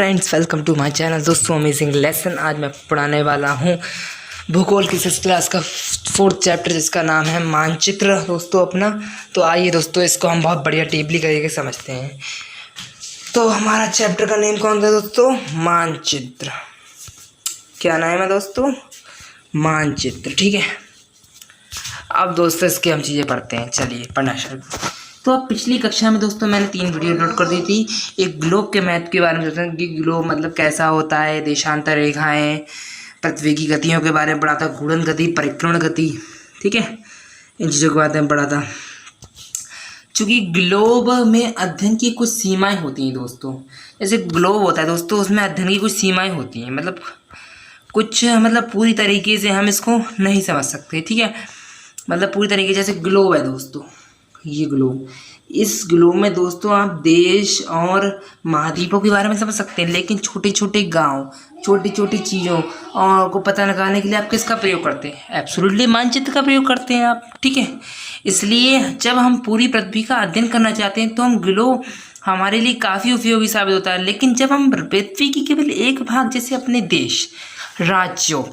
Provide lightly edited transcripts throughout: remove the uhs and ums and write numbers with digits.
Friends, welcome to my channel. दोस्तों, amazing lesson आज मैं पढ़ाने वाला हूँ भूगोल की 6th क्लास का 4th चैप्टर, जिसका नाम है मानचित्र। दोस्तों अपना तो आइए दोस्तों, इसको हम बहुत बढ़िया डीपली करके समझते हैं। तो हमारा चैप्टर का नेम कौन था दोस्तों? मानचित्र। क्या नाम है दोस्तों? मानचित्र। ठीक है, अब दोस्तों इसकी हम चीज़ें पढ़ते हैं। चलिए पढ़ना शुरू। तो अब पिछली कक्षा में दोस्तों मैंने 3 वीडियो अपलोड कर दी थी। एक ग्लोब के महत्व के बारे में बताया कि ग्लोब मतलब कैसा होता है, देशांतर रेखाएं, पृथ्वी की गतियों के बारे में पढ़ा था, घूर्णन गति, परिक्रमा गति। ठीक है, इन चीज़ों के बारे में पढ़ा था। चूँकि ग्लोब में अध्ययन की कुछ सीमाएं होती हैं दोस्तों। जैसे ग्लोब होता है दोस्तों, उसमें अध्ययन की कुछ सीमाएं होती हैं, मतलब पूरी तरीके से हम इसको नहीं समझ सकते। ठीक है, मतलब पूरी तरीके से। जैसे ग्लोब है दोस्तों, ये ग्लोब, इस ग्लोब में दोस्तों आप देश और महाद्वीपों के बारे में समझ सकते हैं, लेकिन छोटे छोटे गांव, छोटी छोटी चीज़ों और को पता लगाने के लिए आप किसका प्रयोग करते हैं? एब्सोल्युटली मानचित्र का प्रयोग करते हैं आप। ठीक है, इसलिए जब हम पूरी पृथ्वी का अध्ययन करना चाहते हैं तो हम ग्लोब हमारे लिए काफ़ी उपयोगी साबित होता है। लेकिन जब हम पृथ्वी की केवल एक भाग, जैसे अपने देश, राज्यों,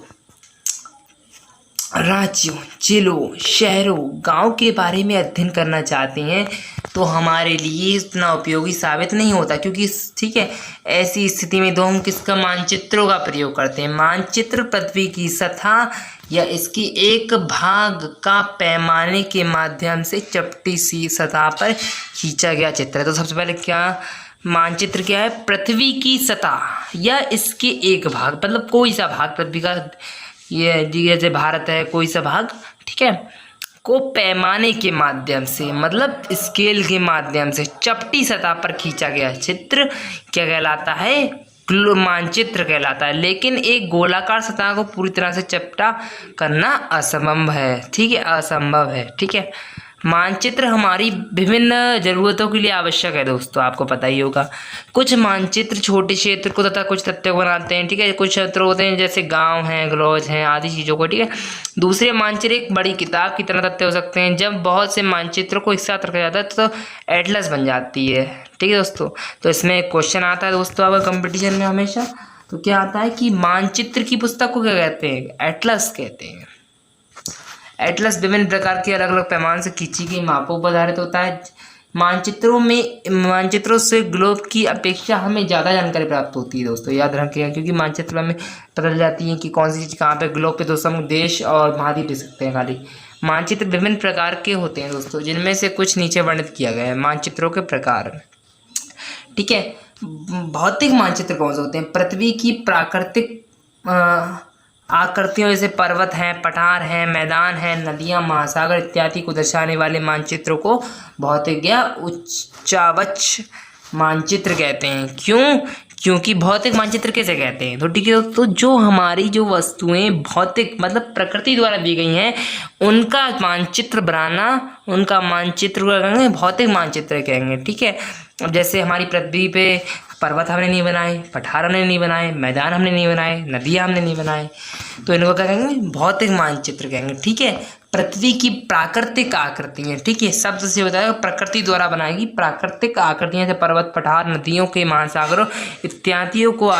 जिलों, शहरों, गांव के बारे में अध्ययन करना चाहते हैं तो हमारे लिए इतना उपयोगी साबित नहीं होता। क्योंकि ठीक है, ऐसी स्थिति में तो हम किसका मानचित्रों का प्रयोग करते हैं। मानचित्र पृथ्वी की सतह या इसकी एक भाग का पैमाने के माध्यम से चपटी सी सतह पर खींचा गया चित्र है। तो सबसे पहले क्या मानचित्र क्या है? पृथ्वी की सतह या इसके एक भाग, मतलब कोई सा भाग पृथ्वी का, ये जैसे भारत है, कोई सा भाग, ठीक है, को पैमाने के माध्यम से, मतलब स्केल के माध्यम से चपटी सतह पर खींचा गया चित्र क्या कहलाता है? मानचित्र कहलाता है। लेकिन एक गोलाकार सतह को पूरी तरह से चपटा करना असंभव है। ठीक है, असंभव है। ठीक है, मानचित्र हमारी विभिन्न ज़रूरतों के लिए आवश्यक है दोस्तों, आपको पता ही होगा। कुछ मानचित्र छोटे क्षेत्र को तथा कुछ तथ्यों को बनाते हैं। ठीक है, कुछ क्षेत्र होते हैं जैसे गांव हैं, ग्लोज हैं, आदि चीज़ों को। ठीक है, दूसरे मानचित्र एक बड़ी किताब की तरह तथ्य हो सकते हैं। जब बहुत से मानचित्रों को एक साथ रखा जाता है तो एटलस बन जाती है। ठीक है दोस्तों, तो इसमें एक क्वेश्चन आता है दोस्तों आपका कंपटीशन में हमेशा, तो क्या आता है कि मानचित्र की पुस्तक को क्या कहते हैं? एटलस कहते हैं। एटलस विभिन्न प्रकार के अलग अलग पैमाने से खींची गई मापों पर आधारित होता है। मानचित्रों से ग्लोब की अपेक्षा हमें ज़्यादा जानकारी प्राप्त होती है दोस्तों, याद रखिएगा। क्योंकि मानचित्र में पता चल जाती है कि कौन सी चीज़ कहाँ पे। ग्लोब पे दोस्तों हम देश और महाद्वीप दे सकते हैं खाली। मानचित्र विभिन्न प्रकार के होते हैं दोस्तों, जिनमें से कुछ नीचे वर्णित किया गया है। मानचित्रों के प्रकार, ठीक है। भौतिक मानचित्र कौन से होते हैं? पृथ्वी की प्राकृतिक आकृतियों, जैसे पर्वत हैं, पठार हैं, मैदान हैं, नदियां, महासागर इत्यादि को दर्शाने वाले मानचित्रों को भौतिक या उच्चावच मानचित्र कहते हैं। क्यों? क्योंकि भौतिक मानचित्र कैसे कहते हैं? तो ठीक है, तो जो हमारी जो वस्तुएं भौतिक मतलब प्रकृति द्वारा दी गई हैं, उनका मानचित्र बनाना, उनका मानचित्र क्या कहेंगे? भौतिक मानचित्र कहेंगे। ठीक है, अब जैसे हमारी पृथ्वी पे पर्वत हमने नहीं बनाए, पठार हमने नहीं बनाए, मैदान हमने नहीं बनाए, नदियाँ हमने नहीं बनाए, तो इनको क्या कहेंगे? भौतिक मानचित्र कहेंगे। ठीक है, पृथ्वी की प्राकृतिक आकृतियाँ, ठीक है, शब्द से बताया प्रकृति द्वारा बनाएगी प्राकृतिक आकृतियाँ, जैसे पर्वत, पठार, नदियों के, महासागरों इत्यादियों को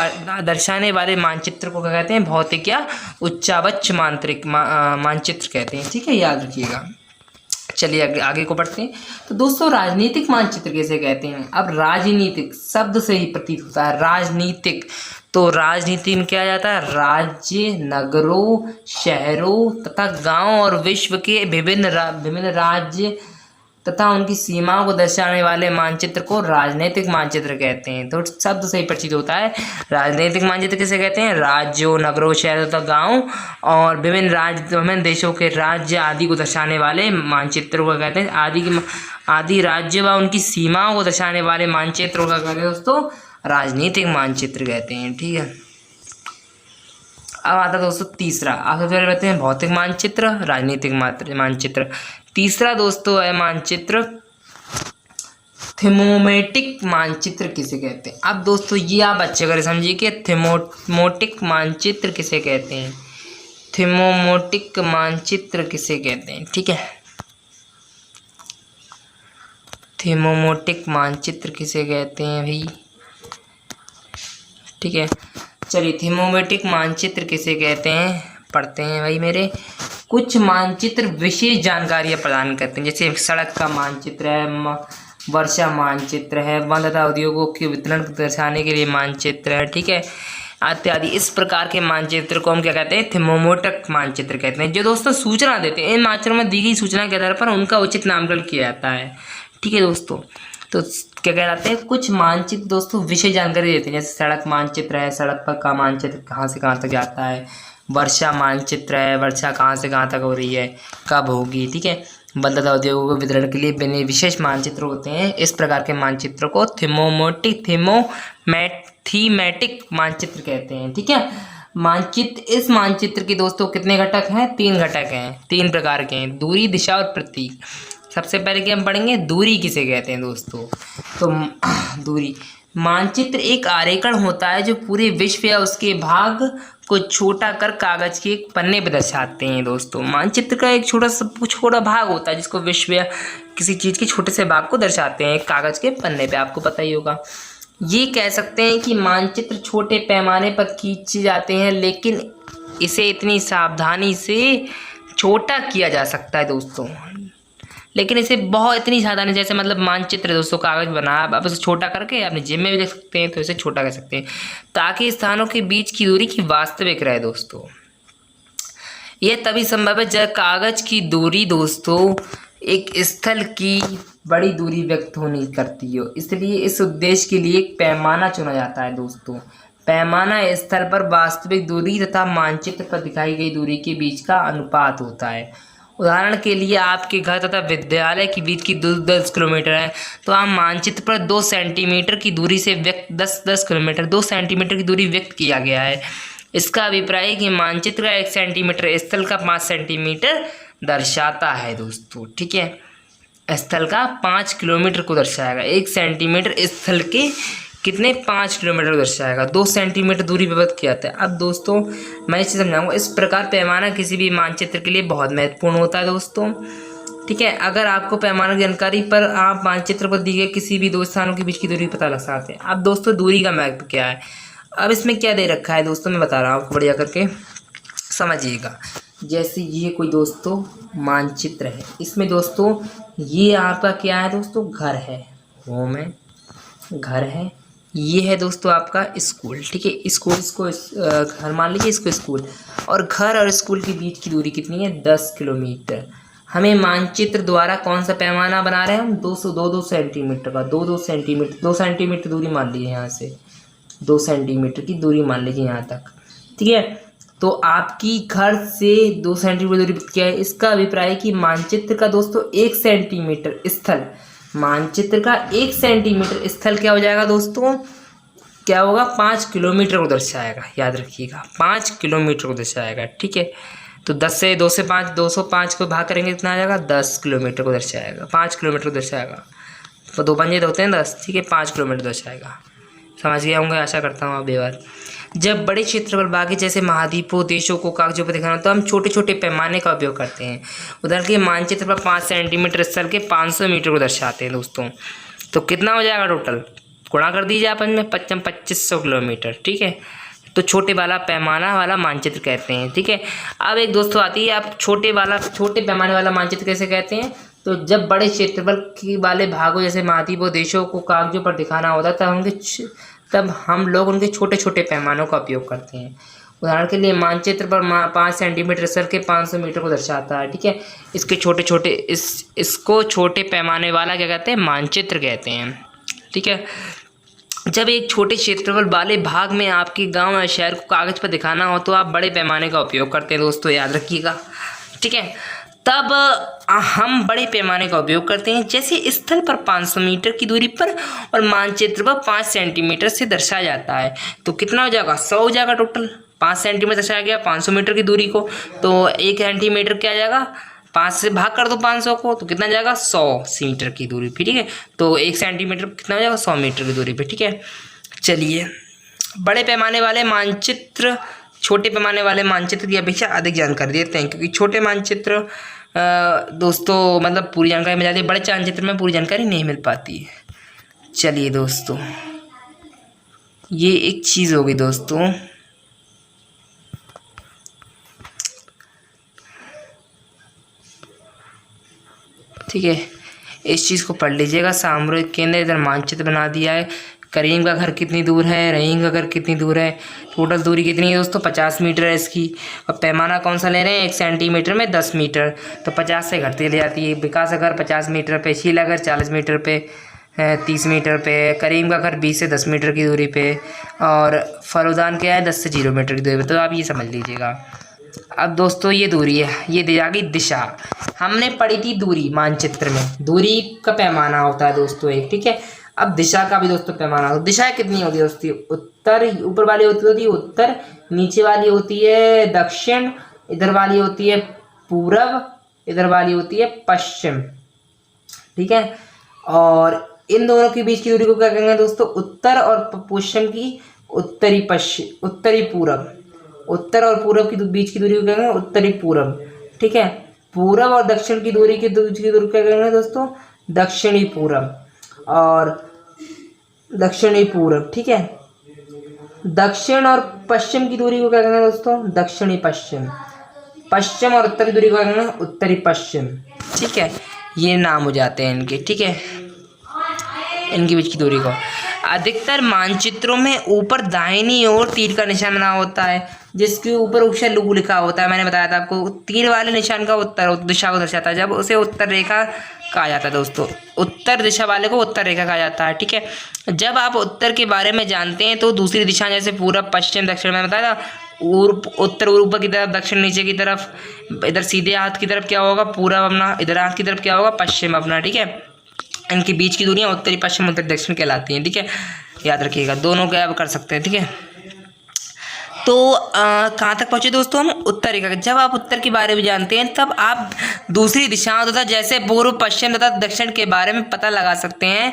दर्शाने वाले मानचित्र को क्या कहते हैं? भौतिक या उच्चावच मानचित्र कहते हैं। ठीक है, याद रखिएगा। चलिए आगे को बढ़ते हैं। तो दोस्तों, राजनीतिक मानचित्र किसे कहते हैं? अब राजनीतिक शब्द से ही प्रतीत होता है राजनीतिक। तो राजनीति में क्या जाता है? राज्य, नगरों, शहरों तथा गांव और विश्व के विभिन्न राज्य तथा उनकी सीमाओं को दर्शाने वाले मानचित्र को राजनीतिक मानचित्र कहते हैं। तो शब्द से ही परिचित होता है। राजनीतिक मानचित्र किसे कहते हैं? राज्यों, नगरों, शहरों तथा गांव और विभिन्न देशों के राज्य आदि को दर्शाने वाले मानचित्र को कहते हैं। आदि राज्य व उनकी सीमाओं को दर्शाने वाले मानचित्र को कहते हैं दोस्तों? राजनीतिक मानचित्र कहते हैं। ठीक है, अब आता है दोस्तों तीसरा। आप सबसे पहले कहते हैं भौतिक मानचित्र, राजनीतिक मानचित्र। तीसरा दोस्तों है मानचित्र थीमोमेटिक मानचित्र किसे कहते हैं? अब दोस्तों ये आप अच्छे कर समझिए कि थीमोटिक मानचित्र किसे कहते हैं? थीमोमेटिक मानचित्र किसे कहते हैं? ठीक है, थीमोमेटिक मानचित्र किसे कहते हैं भाई? ठीक है। चलिए, थीमोमेटिक मानचित्र किसे कहते हैं पढ़ते हैं भाई मेरे। कुछ मानचित्र विशेष जानकारियाँ प्रदान करते हैं, जैसे सड़क का मानचित्र है, वर्षा मानचित्र है, वन तथा उद्योगों के वितरण को दर्शाने के लिए मानचित्र है, ठीक है, इत्यादि। इस प्रकार के मानचित्र को हम क्या कहते हैं, थीमोमेटिक मानचित्र कहते हैं, जो दोस्तों सूचना देते हैं। इन मानचित्रों में दी गई सूचना के आधार पर उनका उचित नामकरण किया जाता है, ठीक है दोस्तों। तो क्या कहलाते हैं, कुछ मानचित्र दोस्तों विशेष जानकारी देते हैं, जैसे सड़क मानचित्र है, सड़क पर का मानचित्र कहाँ से कहाँ तक जाता है। वर्षा मानचित्र है, वर्षा कहाँ से कहाँ तक हो रही है, कब होगी, ठीक है। वन तथा उद्योगों के वितरण के लिए बने विशेष मानचित्र होते हैं। इस प्रकार के मानचित्रों को थीमेटिक मानचित्र कहते हैं, ठीक है। मानचित्र, इस मानचित्र के दोस्तों कितने घटक हैं, 3 घटक हैं, 3 प्रकार के हैं, दूरी, दिशा और प्रतीक। सबसे पहले क्या हम पढ़ेंगे, दूरी किसे कहते हैं दोस्तों। तो दूरी, मानचित्र एक आरेखन होता है जो पूरे विश्व या उसके भाग को छोटा कर कागज के एक पन्ने पर दर्शाते हैं दोस्तों। मानचित्र का एक छोटा भाग होता है जिसको विश्व या किसी चीज़ के छोटे से भाग को दर्शाते हैं कागज के पन्ने पे, आपको पता ही होगा। ये कह सकते हैं कि मानचित्र छोटे पैमाने पर खींचे जाते हैं, लेकिन इसे इतनी सावधानी से छोटा किया जा सकता है दोस्तों, लेकिन इसे बहुत इतनी सावधानी, जैसे मतलब मानचित्र दोस्तों कागज बना, आप इसे छोटा करके अपने जेब में भी रख सकते हैं, तो इसे छोटा कर सकते हैं ताकि स्थानों के बीच की दूरी की वास्तविक रहे दोस्तों। यह तभी संभव है जब कागज की दूरी दोस्तों एक स्थल की बड़ी दूरी व्यक्त होनी करती हो, इसलिए इस उद्देश्य के लिए एक पैमाना चुना जाता है दोस्तों। पैमाना स्थल पर वास्तविक दूरी तथा मानचित्र पर दिखाई गई दूरी के बीच का अनुपात होता है। उदाहरण के लिए आपके घर तथा विद्यालय के बीच की दूरी 10 किलोमीटर है, तो आप मानचित्र पर 2 सेंटीमीटर की दूरी से व्यक्त 10 किलोमीटर 2 सेंटीमीटर की दूरी व्यक्त किया गया है। इसका अभिप्राय है कि मानचित्र का 1 सेंटीमीटर स्थल का 5 सेंटीमीटर दर्शाता है दोस्तों, ठीक है। स्थल का 5 किलोमीटर को दर्शाएगा, 1 सेंटीमीटर स्थल के कितने 5 किलोमीटर दर्शाएगा, 2 सेंटीमीटर दूरी पर व्यक्त किया जाता है। अब दोस्तों मैं इसे समझाऊंगा। इस प्रकार पैमाना किसी भी मानचित्र के लिए बहुत महत्वपूर्ण होता है दोस्तों, ठीक है। अगर आपको पैमाना की जानकारी पर आप मानचित्र पर दी गई किसी भी 2 स्थानों के बीच की दूरी पता लगा सकते हैं। अब दोस्तों दूरी का महत्व क्या है, अब इसमें क्या दे रखा है दोस्तों, मैं बता रहा हूँ आपको, बढ़िया करके समझिएगा। जैसे ये कोई दोस्तों मानचित्र है, इसमें दोस्तों ये आपका क्या है दोस्तों, घर है, होम है, घर है। ये है दोस्तों आपका स्कूल, ठीक है। स्कूल, इसको घर मान लीजिए, इसको स्कूल, और घर और स्कूल के बीच की दूरी कितनी है, 10 किलोमीटर। हमें मानचित्र द्वारा कौन सा पैमाना बना रहे हैं हम, 2 सेंटीमीटर का, 2 सेंटीमीटर दूरी मान लीजिए, यहाँ से 2 सेंटीमीटर की दूरी मान लीजिए यहाँ तक, ठीक है। तो आपकी घर से 2 सेंटीमीटर दूरी क्या है, इसका अभिप्राय है कि मानचित्र का दोस्तों 1 सेंटीमीटर स्थल, मानचित्र का 1 सेंटीमीटर स्थल क्या हो जाएगा दोस्तों, क्या होगा, 5 किलोमीटर को दर्शाएगा, याद रखिएगा 5 किलोमीटर को दर्शाएगा, ठीक है। तो 2 से 5 205 को भाग करेंगे कितना आ जाएगा, 10 किलोमीटर को दर्शाएगा, 5 किलोमीटर को दर्शाएगा। तो 2 पंजे होते हैं 10, ठीक है, 5 किलोमीटर दर्शाएगा। समझ गए होंगे, आशा करता हूँ आप ये बात। जब बड़े क्षेत्रफल बाकी जैसे महाद्वीपों, देशों को कागजों पर दिखाना, तो हम छोटे छोटे पैमाने का उपयोग करते हैं। उदाहरण के मानचित्र पर 5 सेंटीमीटर स्थल के 500 मीटर को दर्शाते हैं दोस्तों। तो कितना हो जाएगा टोटल, गुणा कर दीजिए आपस में, 2500 किलोमीटर, ठीक है। तो छोटे वाला पैमाना वाला मानचित्र कहते हैं, ठीक है। अब एक दोस्तों आती है, आप छोटे पैमाने वाला मानचित्र कैसे कहते हैं, तो जब बड़े क्षेत्रफल वाले भागों जैसे महाद्वीपों, देशों को कागजों पर दिखाना होता है, तब हम लोग उनके छोटे छोटे पैमानों का उपयोग करते हैं। उदाहरण के लिए मानचित्र पर 5 सेंटीमीटर स्थल के 500 मीटर को दर्शाता है, ठीक है। इसके छोटे छोटे इसको छोटे पैमाने वाला क्या कहते हैं, मानचित्र कहते हैं, ठीक है। जब एक छोटे क्षेत्रफल वाले भाग में आपके गांव या शहर को कागज पर दिखाना हो, तो आप बड़े पैमाने का उपयोग करते हैं दोस्तों, याद रखिएगा, ठीक है। तब हम बड़े पैमाने का उपयोग करते हैं, जैसे स्थल पर 500 मीटर की दूरी पर और मानचित्र पर 5 सेंटीमीटर से दर्शाया जाता है। तो कितना हो जाएगा, 100 हो जाएगा टोटल। 5 सेंटीमीटर दर्शाया गया 500 मीटर की दूरी को, तो 1 सेंटीमीटर क्या जाएगा, 5 से भाग कर दो 500 को, तो कितना जाएगा, 100 मीटर की दूरी पर, ठीक है। तो 1 सेंटीमीटर कितना हो जाएगा, 100 मीटर की दूरी पर, ठीक है। चलिए, बड़े पैमाने वाले मानचित्र छोटे पैमाने वाले मानचित्र की अपेक्षा अधिक जानकारी देते हैं, क्योंकि छोटे मानचित्र दोस्तों मतलब पूरी जानकारी मिल जाती है, बड़े मानचित्र में पूरी जानकारी नहीं मिल पाती है। चलिए दोस्तों, ये एक चीज़ होगी दोस्तों। ठीक है, इस चीज़ को पढ़ लीजिएगा। सामरिक केंद्र इधर मानचित्र बना दिया है। करीम का घर कितनी दूर है, रहीम का घर कितनी दूर है, टोटल दूरी कितनी है दोस्तों, 50 मीटर है इसकी। और पैमाना कौन सा ले रहे हैं, 1 सेंटीमीटर में 10 मीटर, तो 50 से घटती चली जाती है। विकास का घर 50 मीटर पे, शीला घर 40 मीटर पे, 30 मीटर पे, करीम का घर 20 से 10 मीटर की दूरी पे, और फरुदान क्या है 10 से 0 मीटर की दूरी पे। तो आप ये समझ लीजिएगा। अब दोस्तों ये दूरी है, ये दी जाएगी दिशा। हमने पढ़ी थी दूरी मानचित्र में, दूरी का पैमाना होता है दोस्तों एक, ठीक है। अब दिशा का भी दोस्तों पैमाना होता है। दिशा कितनी होगी दोस्तों, उत्तर, ऊपर वाली होती है उत्तर, नीचे वाली होती है दक्षिण, इधर वाली होती है पूरब, इधर वाली होती है पश्चिम, ठीक है। और इन दोनों के बीच की दूरी को क्या कहेंगे दोस्तों, उत्तर और पश्चिम की उत्तरी पश्चिम, उत्तरी पूरब, उत्तर और पूरब की बीच की दूरी को कहेंगे उत्तरी पूरब, ठीक है। पूरब और दक्षिण की दूरी की दूरी क्या कहेंगे दोस्तों, दक्षिणी पूरब और दक्षिणी पूरब, ठीक है। दक्षिण और पश्चिम की दूरी को क्या कहेंगे दोस्तों, दक्षिणी पश्चिम। पश्चिम और उत्तर की दूरी को क्या कहेंगे, उत्तरी पश्चिम, ठीक है। ये नाम हो जाते हैं इनके, ठीक है, इनके बीच की दूरी को। अधिकतर मानचित्रों में ऊपर दाहिनी ओर तीर का निशान बना होता है, जिसके ऊपर अक्षर लू लिखा होता है। मैंने बताया था आपको, तीर वाले निशान का उत्तर दिशा को दर्शाता है, जब उसे उत्तर रेखा कहा जाता है दोस्तों। उत्तर दिशा वाले को उत्तर रेखा कहा जाता है, ठीक है। जब आप उत्तर के बारे में जानते हैं तो दूसरी दिशा जैसे पूरब पश्चिम दक्षिण, में बताया था, उत्तर ऊपर की तरफ, दक्षिण नीचे की तरफ, इधर सीधे हाथ की तरफ क्या होगा पूरब अपना, इधर हाथ की तरफ क्या होगा पश्चिम अपना, ठीक है। इनके बीच की दूरियां उत्तरी पश्चिम उत्तर दक्षिण कहलाती हैं, ठीक है, याद रखिएगा। दोनों का आप कर सकते हैं, ठीक है। तो कहाँ तक पहुँचे दोस्तों हम, उत्तर रेखा। जब आप उत्तर के बारे में जानते हैं तब आप दूसरी दिशाओं तथा जैसे पूर्व पश्चिम तथा दक्षिण के बारे में पता लगा सकते हैं।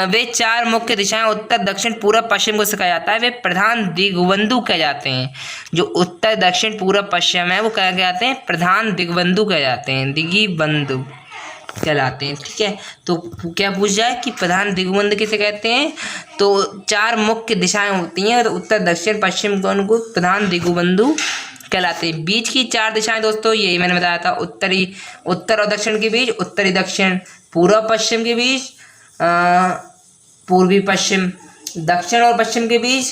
वे 4 मुख्य दिशाएं उत्तर दक्षिण पूर्व पश्चिम को सिखाया जाता है, वे प्रधान दिग्बंधु कहे जाते हैं। जो उत्तर दक्षिण पूर्व पश्चिम है वो क्या कहते हैं, प्रधान दिग्बंधु कहे जाते हैं, दिग्बंधु कहलाते हैं, ठीक है। तो क्या पूछ जाए कि प्रधान दिग्बंधु किसे कहते हैं, तो 4 मुख्य दिशाएं होती हैं, तो उत्तर दक्षिण पश्चिम को प्रधान दिग्बंधु कहलाते हैं। बीच की 4 दिशाएं दोस्तों यही मैंने बताया था, उत्तरी, उत्तर और दक्षिण के बीच उत्तरी दक्षिण, पूर्व पश्चिम के बीच पूर्वी पश्चिम, दक्षिण और पश्चिम के बीच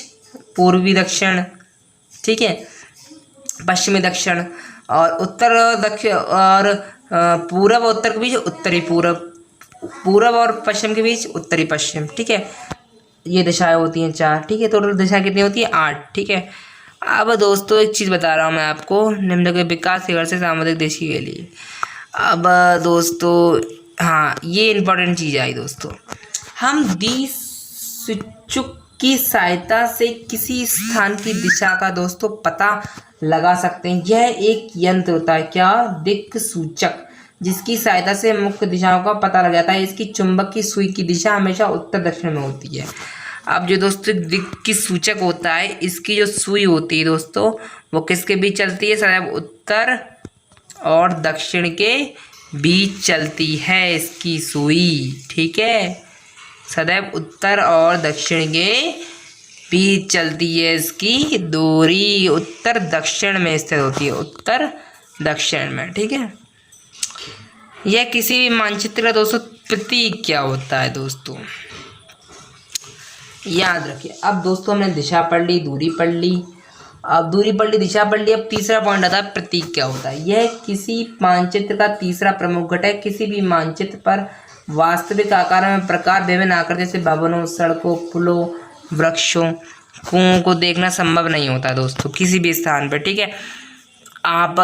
पूर्वी दक्षिण, ठीक है, पश्चिमी दक्षिण, और उत्तर और दक्षिण और पूरब और उत्तर के बीच उत्तरी पूरब, पूरब और पश्चिम के बीच उत्तरी पश्चिम, ठीक है। ये दिशाएं होती हैं 4, ठीक है। टोटल दिशाएं कितनी होती है, 8, ठीक है। अब दोस्तों एक चीज़ बता रहा हूँ मैं आपको, निम्न के विकास के घर से सामुदायिक देशी के लिए। अब दोस्तों हाँ, ये इम्पोर्टेंट चीज़ आई दोस्तों, हम दिक्सूचक की सहायता से किसी स्थान की दिशा का दोस्तों पता लगा सकते हैं। यह एक यंत्र होता है, क्या, दिक्सूचक, जिसकी सहायता से मुख्य दिशाओं का पता लग जाता है। इसकी चुंबक की सुई की दिशा हमेशा उत्तर दक्षिण में होती है। अब जो दोस्तों दिक्सूचक होता है, इसकी जो सुई होती है दोस्तों वो किसके बीच चलती है, सदैव उत्तर और दक्षिण के बीच चलती है इसकी सुई, ठीक है। सदैव उत्तर और दक्षिण के बीच चलती है इसकी दूरी, उत्तर दक्षिण में स्थित होती है, उत्तर दक्षिण में, ठीक है। यह किसी भी मानचित्र का दोस्तों प्रतीक क्या होता है दोस्तों, याद रखिए। अब दोस्तों हमने दिशा पढ़ ली, दूरी पढ़ ली, अब दूरी पढ़ ली, दिशा पढ़ ली। अब तीसरा पॉइंट आता है प्रतीक क्या होता है। यह किसी मानचित्र का तीसरा प्रमुख घटक है। किसी भी मानचित्र पर वास्तविक आकार में प्रकार विभिन्न आकार जैसे भवनों, सड़कों, पुलों, वृक्षों, कुओं को देखना संभव नहीं होता दोस्तों किसी भी स्थान पर, ठीक है। आप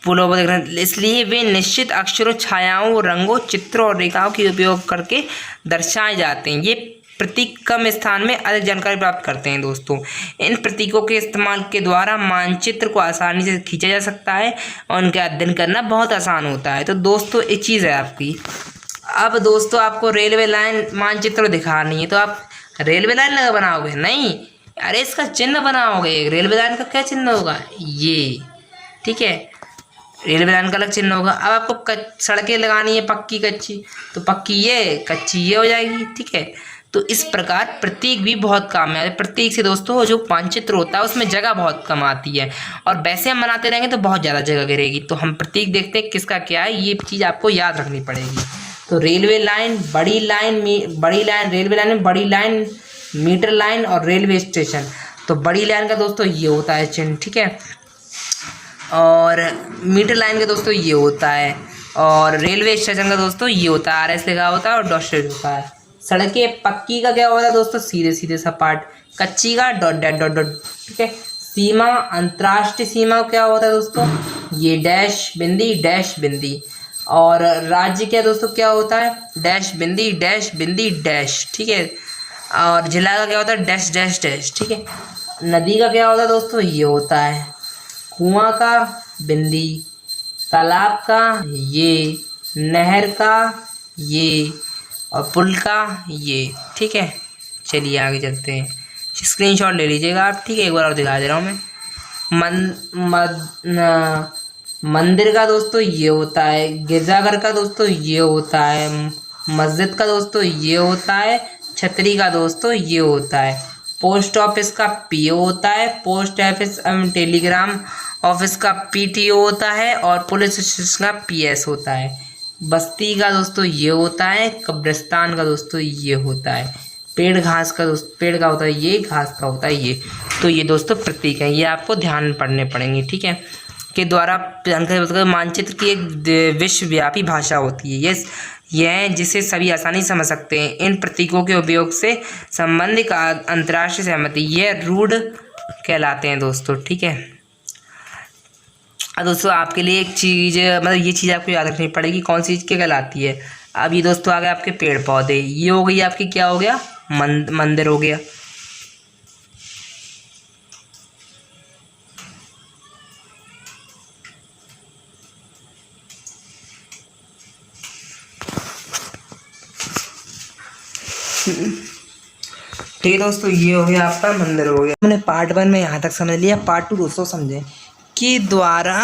पुलों को देखना, इसलिए वे निश्चित अक्षरों, छायाओं, रंगों, चित्रों और रेखाओं के उपयोग करके दर्शाए जाते हैं। ये प्रतीक कम स्थान में अधिक जानकारी प्राप्त करते हैं दोस्तों। इन प्रतीकों के इस्तेमाल के द्वारा मानचित्र को आसानी से खींचा जा सकता है और उनका अध्ययन करना बहुत आसान होता है। तो दोस्तों एक चीज़ है आपकी, अब दोस्तों आपको रेलवे लाइन मानचित्र दिखानी है, तो आप रेलवे लाइन लगा बनाओगे नहीं, अरे इसका चिन्ह बनाओगे। रेलवे लाइन का क्या चिन्ह होगा, ये, ठीक है, रेलवे लाइन का अलग चिन्ह होगा। अब आपको सड़कें लगानी है, पक्की कच्ची, तो पक्की ये, कच्ची ये हो जाएगी, ठीक है। तो इस प्रकार प्रतीक भी बहुत काम में आते हैं। प्रतीक से दोस्तों जो मानचित्र होता है उसमें जगह बहुत कम आती है, और वैसे हम बनाते रहेंगे तो बहुत ज़्यादा जगह गिरेगी। तो हम प्रतीक देखते हैं किसका क्या है, ये चीज़ आपको याद रखनी पड़ेगी। तो रेलवे लाइन, बड़ी लाइन, रेलवे लाइन में बड़ी लाइन, मीटर लाइन और रेलवे स्टेशन। तो बड़ी लाइन का दोस्तों ये होता है चिन्ह, ठीक है, और मीटर लाइन का दोस्तों ये होता है, और रेलवे स्टेशन का दोस्तों ये होता है, RS लिखा होता है और डॉट स्लैश होता है। सड़कें, पक्की का क्या होता है दोस्तों, सीधे सीधे सपाट, कच्ची का डॉट डॉट डॉट डॉट, ठीक है। सीमा, अंतर्राष्ट्रीय सीमा क्या होता है दोस्तों, ये डैश बिंदी डैश बिंदी, और राज्य क्या दोस्तों क्या होता है, डैश बिंदी डैश, ठीक है। और जिला का क्या होता है, डैश डैश डैश, ठीक है। नदी का क्या होता है दोस्तों, ये होता है कुआं का बिंदी, तालाब का ये, नहर का ये, और पुल का ये, ठीक है। चलिए आगे चलते हैं, स्क्रीनशॉट ले लीजिएगा आप, ठीक है। एक बार और दिखा दे रहा हूँ मैं। मंदिर का दोस्तों ये होता है, गिरजाघर का दोस्तों ये होता है, मस्जिद का दोस्तों ये होता है, छतरी का दोस्तों ये होता है, पोस्ट ऑफिस का PO होता है, पोस्ट ऑफिस टेलीग्राम ऑफिस का PTO होता है, और पुलिस स्टेशन का PS होता है। बस्ती का दोस्तों ये होता है, कब्रिस्तान का दोस्तों ये होता है, पेड़ घास का दोस्त, पेड़ का होता है ये, घास का होता है ये। तो ये दोस्तों प्रतीक हैं, ये आपको ध्यान में पढ़ने पड़ेंगे, ठीक है। के द्वारा मानचित्र की एक विश्वव्यापी भाषा होती है, यह जिसे सभी आसानी समझ सकते हैं। इन प्रतीकों के उपयोग से संबंधित अंतर्राष्ट्रीय सहमति, यह रूढ़ कहलाते हैं दोस्तों, ठीक है। अब दोस्तों आपके लिए एक चीज़, मतलब ये चीज़ आपको याद रखनी पड़ेगी, कौन सी चीज़ क्या कहलाती है। अब ये दोस्तों आ गए आपके पेड़ पौधे, ये हो गई आपकी क्या हो गया, मंदिर हो गया। ठीक है दोस्तों, ये हो गया आपका मंदिर हो गया। हमने पार्ट 1 में यहाँ तक समझ लिया, पार्ट 2 दोस्तों समझें कि द्वारा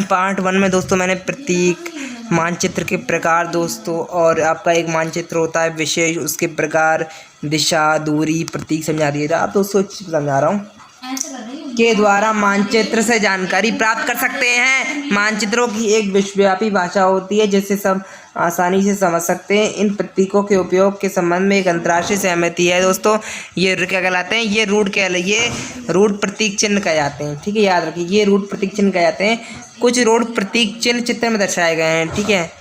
पार्ट 1 में दोस्तों मैंने प्रतीक, मानचित्र के प्रकार दोस्तों, और आपका एक मानचित्र होता है विशेष, उसके प्रकार, दिशा, दूरी, प्रतीक समझा दिए था। अब दोस्तों समझा रहा हूँ के द्वारा मानचित्र से जानकारी प्राप्त कर सकते हैं। मानचित्रों की एक विश्वव्यापी भाषा होती है जिससे सब आसानी से समझ सकते हैं। इन प्रतीकों के उपयोग के संबंध में एक अंतर्राष्ट्रीय सहमति है दोस्तों। ये क्या कहलाते हैं, ये रूढ़ प्रतीक चिन्ह कहलाते हैं, ठीक है, याद रखिए, ये रूढ़ प्रतीक चिन्ह कहलाते हैं। कुछ रूढ़ प्रतीक चिन्ह चित्र में दर्शाए गए हैं, ठीक है।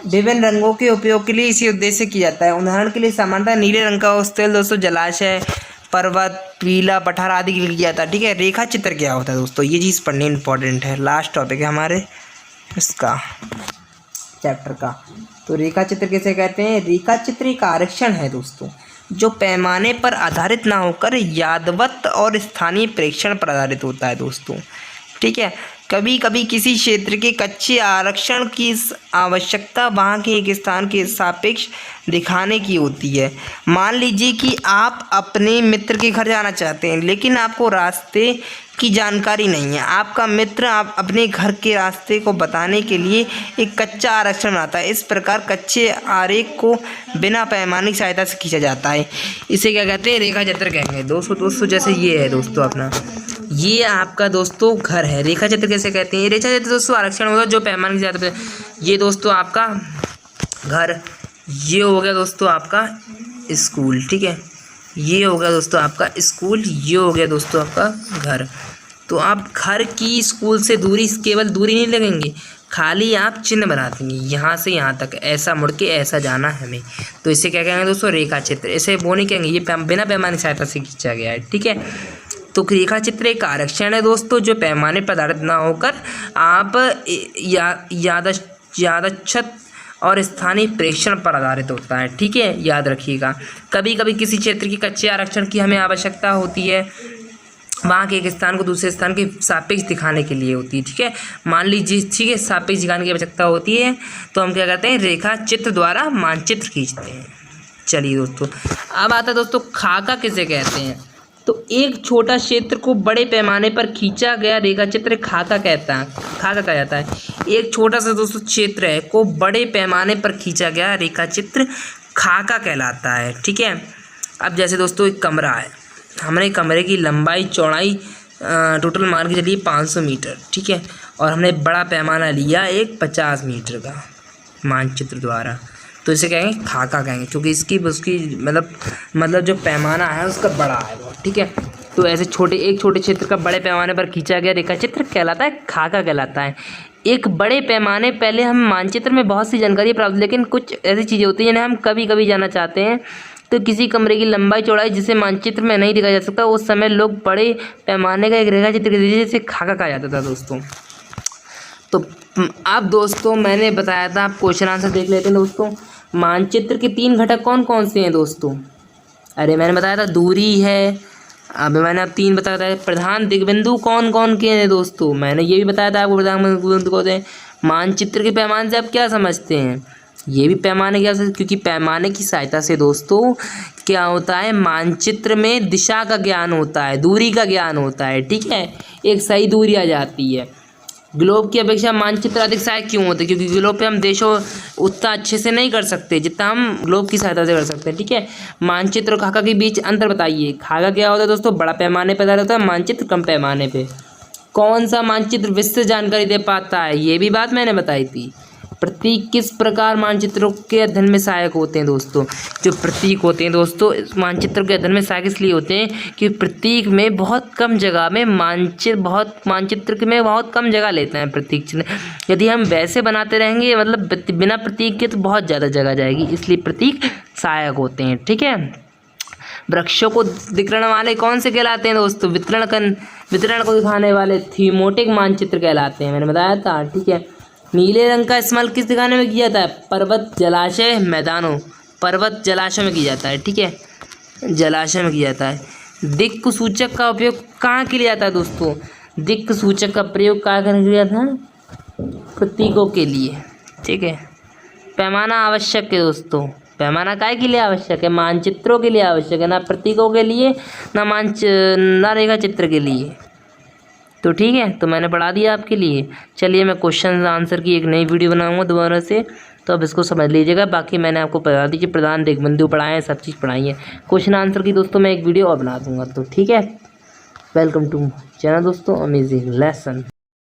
विभिन्न रंगों के उपयोग के लिए इसी उद्देश्य किया जाता है। उदाहरण के लिए सामान्यतः नीले रंग का तेल दोस्तों जलाशय, पर्वत, पीला पठार आदि के लिए किया जाता है, ठीक है। रेखा चित्र क्या होता है दोस्तों, ये चीज़ पढ़नी इंपॉर्टेंट है, लास्ट टॉपिक है हमारे इसका चैप्टर का। तो रेखा चित्र किसे कहते हैं, रेखा चित्र एक आरक्षण है दोस्तों जो पैमाने पर आधारित ना होकर यादवत और स्थानीय प्रेक्षण पर आधारित होता है दोस्तों, ठीक है। कभी कभी किसी क्षेत्र के कच्चे आरक्षण की आवश्यकता वहाँ के एक स्थान के सापेक्ष दिखाने की होती है। मान लीजिए कि आप अपने मित्र के घर जाना चाहते हैं लेकिन आपको रास्ते की जानकारी नहीं है। आपका मित्र आप अपने घर के रास्ते को बताने के लिए एक कच्चा आरक्षण बनाता है। इस प्रकार कच्चे आरेख को बिना पैमाने की सहायता से खींचा जाता है। इसे क्या कहते हैं, रेखा चित्र कहेंगे दोस्तों। जैसे ये है दोस्तों अपना, ये आपका दोस्तों घर है। रेखा चित्र कैसे कहते हैं, रेखा चित्र दोस्तों आरक्षण होगा जो पैमाने की सहायता से। ये दोस्तों आपका घर, ये हो गया दोस्तों आपका स्कूल, ठीक है। ये हो गया दोस्तों आपका स्कूल, ये हो गया दोस्तों आपका घर। तो आप घर की स्कूल से दूरी, केवल दूरी नहीं लगेंगे, खाली आप चिन्ह बना देंगे, यहाँ से यहाँ तक ऐसा मुड़ के ऐसा जाना है हमें। तो इसे क्या कहेंगे दोस्तों, रेखा चित्र। इसे वो नहीं कहेंगे, ये बिना पैमाने की सहायता से खींचा गया है, ठीक है। तो रेखा चित्र एक आरक्षण है दोस्तों जो पैमाने पर आधारित ना होकर आप यादच्छत और स्थानीय प्रेक्षण पर आधारित होता है, ठीक है, याद रखिएगा। कभी कभी किसी क्षेत्र की कच्चे आरक्षण की हमें आवश्यकता होती है, वहाँ के एक स्थान को दूसरे स्थान के सापेक्ष दिखाने के लिए होती है, ठीक है। मान लीजिए, ठीक है, सापेक्ष दिखाने की आवश्यकता होती है तो हम क्या करते हैं, रेखा चित्र द्वारा मानचित्र खींचते हैं। चलिए दोस्तों, अब आता है दोस्तों खाका किसे कहते हैं। तो एक छोटा क्षेत्र को बड़े पैमाने पर खींचा गया रेखा चित्र खाका कहा जाता है। एक छोटा सा दोस्तों क्षेत्र है को बड़े पैमाने पर खींचा गया रेखा चित्र खाका कहलाता है, ठीक है। अब जैसे दोस्तों एक कमरा है, हमने कमरे की लंबाई चौड़ाई टोटल मान के चलिए 500 मीटर, ठीक है, और हमने बड़ा पैमाना लिया एक 50 मीटर का मानचित्र द्वारा, तो इसे कहेंगे खाका कहेंगे, क्योंकि इसकी उसकी मतलब जो पैमाना है उसका बड़ा है बहुत, ठीक है। तो ऐसे एक छोटे क्षेत्र का बड़े पैमाने पर खींचा गया रेखाचित्र कहलाता है खाका कहलाता है। एक बड़े पैमाने पहले हम मानचित्र में बहुत सी जानकारी प्राप्त, लेकिन कुछ ऐसी चीज़ें होती हैं जिन्हें हम कभी कभी जानना चाहते हैं। तो किसी कमरे की लंबाई चौड़ाई जिसे मानचित्र में नहीं दिखाया जा सकता, उस समय लोग बड़े पैमाने का एक रेखाचित्र के जरिए जिसे खाका कहा जाता था दोस्तों। तो अब दोस्तों मैंने बताया था, आप क्वेश्चन आंसर देख लेते हैं दोस्तों। मानचित्र के 3 घटक कौन कौन से हैं दोस्तों? अरे मैंने बताया था दूरी है, अब मैंने अब 3 बताया था। प्रधान दिग्बिंदु कौन कौन के हैं दोस्तों? मैंने ये भी बताया था आपको प्रधान दिग्बिंदु कौन हैं। मानचित्र के पैमाने से आप क्या समझते हैं? ये भी पैमाने क्या, क्योंकि पैमाने की सहायता से दोस्तों क्या होता है, मानचित्र में दिशा का ज्ञान होता है, दूरी का ज्ञान होता है, ठीक है, एक सही दूरी आ जाती है। ग्लोब की अपेक्षा मानचित्र अधिक सहायक क्यों होते हैं? क्योंकि ग्लोब पे हम देशों उतना अच्छे से नहीं कर सकते जितना हम ग्लोब की सहायता से कर सकते हैं, ठीक है। मानचित्र और खाका के बीच अंतर बताइए। खाका क्या होता है दोस्तों? बड़ा पैमाने पर होता है, मानचित्र कम पैमाने पे। कौन सा मानचित्र विस्तृत जानकारी दे पाता है? ये भी बात मैंने बताई थी। प्रतीक किस प्रकार मानचित्रों के अध्ययन में सहायक होते हैं दोस्तों? जो प्रतीक होते हैं दोस्तों मानचित्र के अध्ययन में सहायक इसलिए होते हैं कि प्रतीक में बहुत कम जगह में मानचित्र में बहुत कम जगह लेते हैं प्रतीक चिन्ह। यदि हम वैसे बनाते रहेंगे मतलब बिना प्रतीक के तो बहुत ज़्यादा जगह जाएगी, इसलिए प्रतीक सहायक होते हैं, ठीक है। वृक्षों को दिखने वाले कौन से कहलाते हैं दोस्तों? वितरण को दिखाने वाले थीमोटिक मानचित्र कहलाते हैं, मैंने बताया था, ठीक है। नीले रंग का इस्तेमाल किस दिखाने में किया जाता है? पर्वत, जलाशय, मैदानों। पर्वत जलाशय में किया जाता है, ठीक है, जलाशय में किया जाता है। दिक् सूचक का उपयोग कहाँ के लिए जाता है दोस्तों? दिक् सूचक का प्रयोग कहाँ करने के लिए जाता है? प्रतीकों के लिए, ठीक है। पैमाना आवश्यक है दोस्तों, पैमाना काय के लिए आवश्यक है? मानचित्रों के लिए आवश्यक है, ना प्रतीकों के लिए, ना रेखा चित्र के लिए। तो ठीक है, तो मैंने पढ़ा दिया आपके लिए। चलिए मैं क्वेश्चन आंसर की एक नई वीडियो बनाऊंगा दोबारा से, तो अब इसको समझ लीजिएगा। बाकी मैंने आपको बता दीजिए प्रधान दिग्बिंदु पढ़ाए हैं, सब चीज़ पढ़ाई है। क्वेश्चन आंसर की दोस्तों मैं एक वीडियो और बना दूंगा, तो ठीक है। वेलकम टू चैनल दोस्तों, अमेजिंग लेसन।